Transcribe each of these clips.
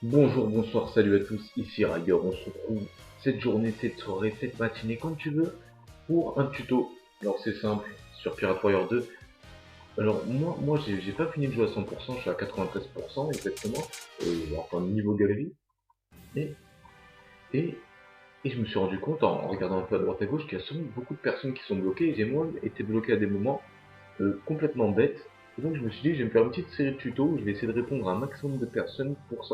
Bonjour, bonsoir, salut à tous, ici Rider, on se retrouve cette journée, cette soirée, cette matinée, comme tu veux, pour un tuto. Alors c'est simple, sur Pirate Warrior 2. Alors moi j'ai pas fini de jouer à 100%, je suis à 93% exactement, enfin niveau galerie, et, et, et je me suis rendu compte en regardant un peu à droite à gauche qu'il y a sûrement beaucoup de personnes qui sont bloquées, et j'ai moi été bloqué à des moments complètement bêtes. Et donc je me suis dit, je vais me faire une petite série de tutos où je vais essayer de répondre à un maximum de personnes pour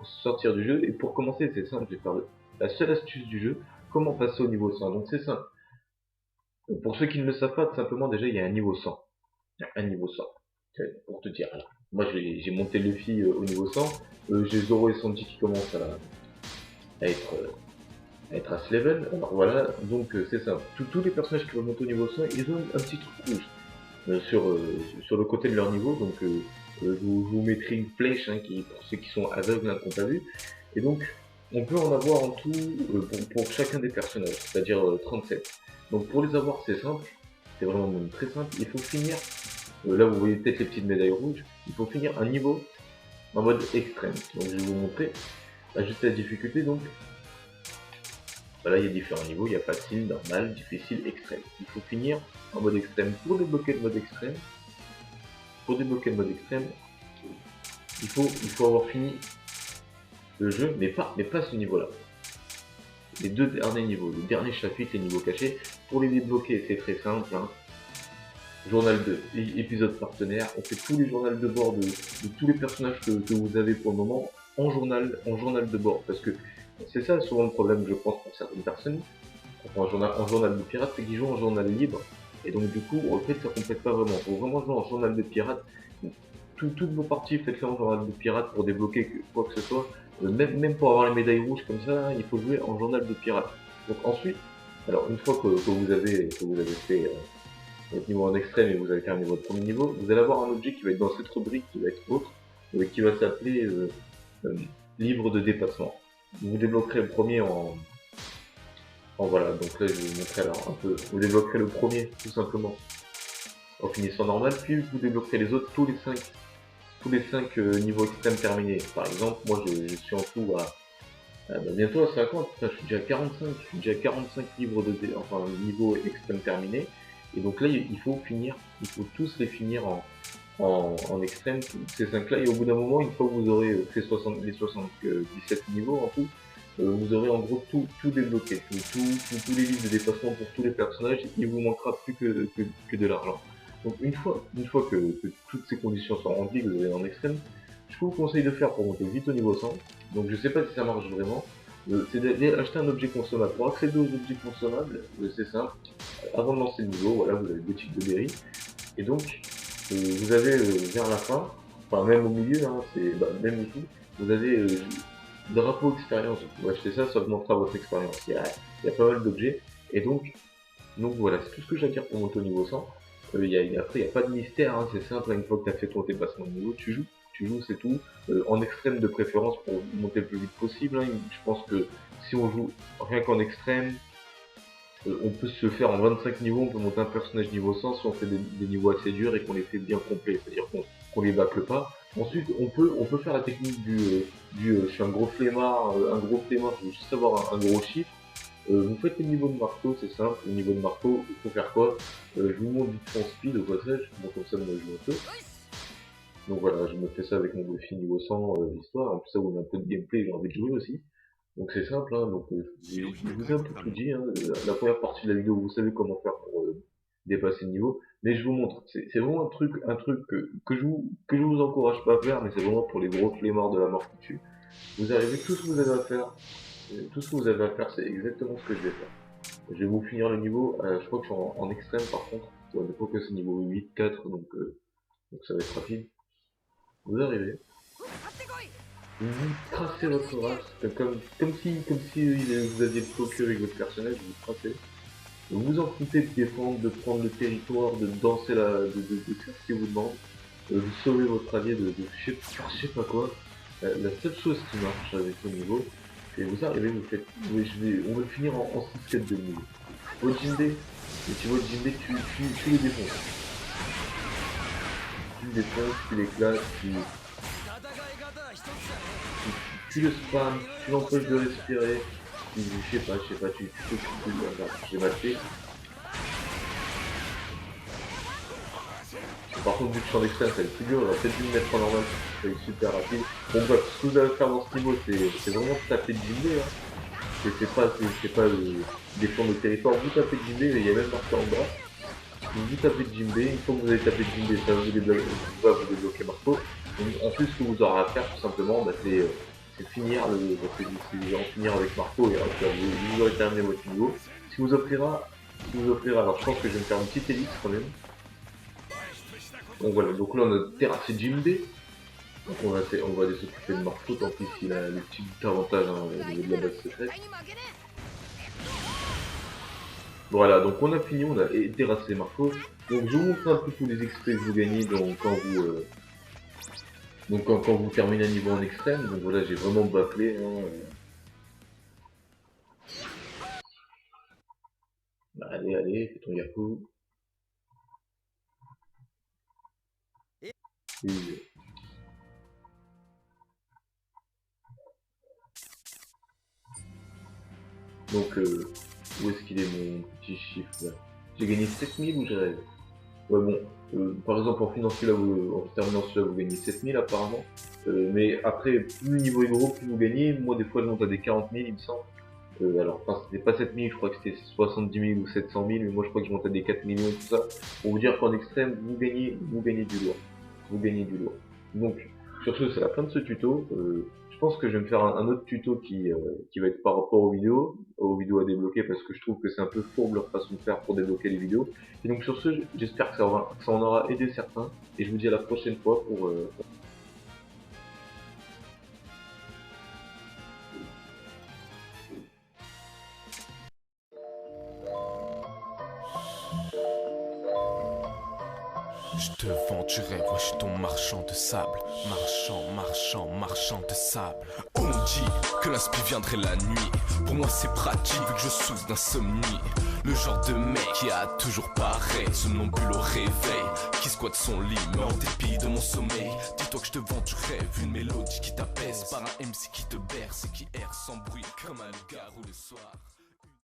sortir du jeu. Et pour commencer, c'est simple, je vais faire la seule astuce du jeu, comment passer au niveau 100. Donc c'est simple. Pour ceux qui ne le savent pas, tout simplement, déjà, il y a un niveau 100. Il y a un niveau 100. Pour te dire, alors, moi j'ai monté Luffy au niveau 100. J'ai Zoro et Sanji qui commencent à être, à être à ce level. Alors voilà, donc c'est simple. Tous les personnages qui vont monter au niveau 100, ils ont un petit truc rouge. Sur le côté de leur niveau. Donc je vous mettrai une flèche pour ceux qui sont aveugles, qui n'ont pas vu. Et donc on peut en avoir en tout pour chacun des personnages, c'est-à-dire 37. Donc pour les avoir c'est simple, c'est vraiment même très simple. Il faut finir, là vous voyez peut-être les petites médailles rouges, il faut finir un niveau en mode extrême. Donc je vais vous montrer, ajuster la difficulté. Donc voilà, il y a différents niveaux, il y a facile, normal, difficile, extrême. Il faut finir en mode extrême. Pour débloquer le mode extrême, il faut avoir fini le jeu, mais pas ce niveau-là. Les deux derniers niveaux, le dernier chapitre, les niveaux cachés, pour les débloquer, c'est très simple. Journal 2, épisode partenaire, on fait tous les journaux de bord de tous les personnages que vous avez pour le moment en journal de bord. Parce que c'est ça souvent le problème, je pense, pour certaines personnes, en journal de pirate, c'est qu'ils jouent en journal libre. Et donc du coup, en fait, ça complète pas vraiment. Faut vraiment jouer en journal de pirate. Toutes vos parties, faites-les en journal de pirate pour débloquer quoi que ce soit. Même pour avoir les médailles rouges comme ça, il faut jouer en journal de pirate. Donc ensuite, alors une fois que vous avez fait votre niveau en extrême et vous avez terminé votre premier niveau, vous allez avoir un objet qui va être dans cette rubrique, qui va être autre, qui va s'appeler euh, livre de dépassement. Vous débloquerez le premier voilà, donc là je vais vous montrer alors un peu. Vous débloquerez le premier tout simplement en finissant normal, puis vous débloquerez les autres tous les 5 niveaux extrêmes terminés. Par exemple, moi je suis en tout bientôt à 50, putain, je suis déjà à 45 livres niveaux extrêmes terminés. Et donc là il faut tous les finir en extrême, ces 5 là, et au bout d'un moment, une fois que vous aurez fait les 77 niveaux en tout, vous aurez en gros tout débloqué, tous les livres de dépassement pour tous les personnages, il vous manquera plus que de l'argent. Donc une fois que toutes ces conditions sont remplies, que vous avez en extrême, je vous conseille de faire pour monter vite au niveau 100. Donc je sais pas si ça marche vraiment, c'est d'acheter un objet consommable. Pour accéder aux objets consommables, c'est simple, avant de lancer le niveau, voilà, vous avez le boutique de berry, et donc vous avez vers la fin, enfin même au milieu, même ici, vous avez drapeau expérience. Vous pouvez acheter ça, ça augmentera votre expérience. Il y a pas mal d'objets. Et donc voilà, c'est tout ce que j'ai à dire pour monter au niveau 100. Après, il n'y a pas de mystère, hein, c'est simple, une fois que tu as fait ton dépassement de niveau, tu joues, c'est tout. En extrême de préférence pour monter le plus vite possible. Hein. Je pense que si on joue rien qu'en extrême, on peut se faire en 25 niveaux, on peut monter un personnage niveau 100 si on fait des niveaux assez durs et qu'on les fait bien complets, c'est-à-dire qu'on les bâcle pas. Ensuite, on peut faire la technique je suis un gros flemmard, je veux juste avoir un gros chiffre. Vous faites le niveau de marteau, c'est simple, le niveau de marteau, il faut faire quoi? Je vous montre vite son speed au passage, bon comme ça, moi je joue un peu. Donc voilà, je me fais ça avec mon défi niveau 100, histoire, en plus ça vous met un peu de gameplay, j'ai envie de jouer aussi. Donc c'est simple, hein, donc je vous ai un peu tout dit, hein, la première partie de la vidéo, vous savez comment faire pour dépasser le niveau, mais je vous montre, c'est vraiment un truc que je vous encourage pas à faire, mais c'est vraiment pour les gros flemmards de la mort qui tue. Vous arrivez, tout ce que vous avez à faire, tout ce que vous avez à faire, c'est exactement ce que je vais faire. Je vais vous finir le niveau, je crois que je suis en extrême par contre, ouais, je crois que c'est niveau 8, 4, donc ça va être rapide. Vous arrivez, vous tracez votre race, comme si vous aviez le focus avec votre personnage, vous tracez. Vous en foutez de défendre, de prendre le territoire, de danser de faire ce qu'il vous demande, vous sauvez votre allié faire je sais pas quoi. La seule chose qui marche avec ce niveau, c'est vous arrivez, vous faites, on va finir en 6-4 de niveau. Votre Jinbe, et tu vois Jinbe, tu les défonces. Tu le défonces, tu l'éclates, tu tu le spams, tu l'empêches de respirer, je sais pas, tu t'occupes de la j'ai mal fait. Par contre, vu que je suis en extrême, ça va être plus dur, j'aurais peut-être dû me mettre en normal, ça va être super rapide. Bon bref, ce que vous allez faire dans ce niveau, c'est vraiment taper de Jinbei, hein. C'est pas défendre le territoire, vous tapez de Jinbei, il y a même marqué en bas. Donc vous tapez de Jinbei, une fois que vous avez tapé de Jinbei, ça va vous débloquer Marco. Donc ensuite, ce que vous aurez à faire, tout simplement, bah, c'est finir en finir avec Marco, et vous aurez terminé votre niveau. Si vous offrira, alors je pense que je vais me faire une petite élite quand même. Donc voilà, donc là on a terrassé Jinbei. Donc on va aller s'occuper de Marco, tant pis s'il a le petit avantage hein, au niveau de la base secrète. Voilà, donc on a fini, on a terrassé Marco. Donc je vous montre un peu tous les XP que vous gagnez quand vous terminez un niveau en extrême. Donc voilà, j'ai vraiment bâclé. Hein. Bah, allez, fais ton Yaku. Donc, où est-ce qu'il est mon petit chiffre là? J'ai gagné 7000 ou j'ai rêvé? Ouais bon, par exemple en terminant celui-là vous gagnez 7000 apparemment. Mais après, plus le niveau est gros, plus vous gagnez. Moi des fois je monte à des 40 000 il me semble. Alors enfin, c'était pas 7000, je crois que c'était 70 000 ou 700 000, mais moi je crois que je monte à des 4 millions tout ça. Pour vous dire qu'en extrême, vous gagnez du lourd. Vous gagnez du lourd. Donc, sur ce, c'est la fin de ce tuto. Je pense que je vais me faire un autre tuto qui va être par rapport aux vidéos à débloquer, parce que je trouve que c'est un peu fourbe leur façon de faire pour débloquer les vidéos. Et donc sur ce, j'espère que ça en aura aidé certains, et je vous dis à la prochaine fois pour Je te vends du rêve, ouais, je suis ton marchand de sable. Marchand de sable. On dit que l'inspi viendrait la nuit. Pour moi c'est pratique vu que je souffre d'insomnie. Le genre de mec qui a toujours pareil, somnambule au réveil, qui squatte son lit, mais en dépit de mon sommeil. Dis-toi que je te vends du rêve, une mélodie qui t'apaise, par un MC qui te berce et qui erre sans bruit, comme un loup-garou le soir.